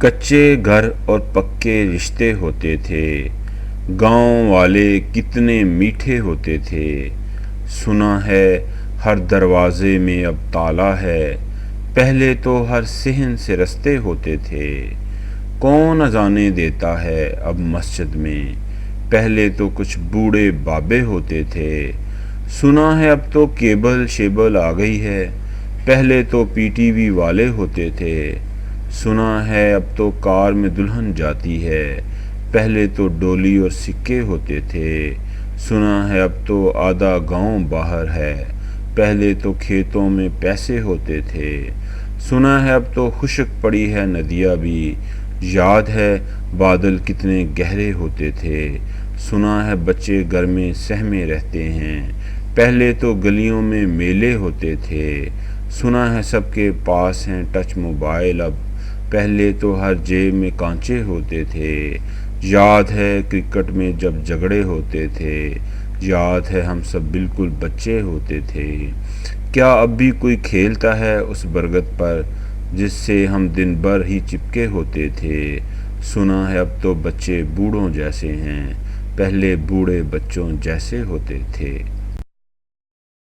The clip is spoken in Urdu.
کچے گھر اور پکے رشتے ہوتے تھے، گاؤں والے کتنے میٹھے ہوتے تھے۔ سنا ہے ہر دروازے میں اب تالا ہے، پہلے تو ہر صحن سے رستے ہوتے تھے۔ کون اذانیں دیتا ہے اب مسجد میں، پہلے تو کچھ بوڑھے بابے ہوتے تھے۔ سنا ہے اب تو کیبل شیبل آ گئی ہے، پہلے تو پی ٹی وی والے ہوتے تھے۔ سنا ہے اب تو کار میں دلہن جاتی ہے، پہلے تو ڈولی اور سکے ہوتے تھے۔ سنا ہے اب تو آدھا گاؤں باہر ہے، پہلے تو کھیتوں میں پیسے ہوتے تھے۔ سنا ہے اب تو خشک پڑی ہے ندیاں بھی، یاد ہے بادل کتنے گہرے ہوتے تھے۔ سنا ہے بچے گھر میں سہمے رہتے ہیں، پہلے تو گلیوں میں میلے ہوتے تھے۔ سنا ہے سب کے پاس ہیں ٹچ موبائل اب، پہلے تو ہر جیب میں کانچے ہوتے تھے۔ یاد ہے کرکٹ میں جب جھگڑے ہوتے تھے، یاد ہے ہم سب بالکل بچے ہوتے تھے۔ کیا اب بھی کوئی کھیلتا ہے اس برگد پر جس سے ہم دن بھر ہی چپکے ہوتے تھے؟ سنا ہے اب تو بچے بوڑھوں جیسے ہیں، پہلے بوڑھے بچوں جیسے ہوتے تھے۔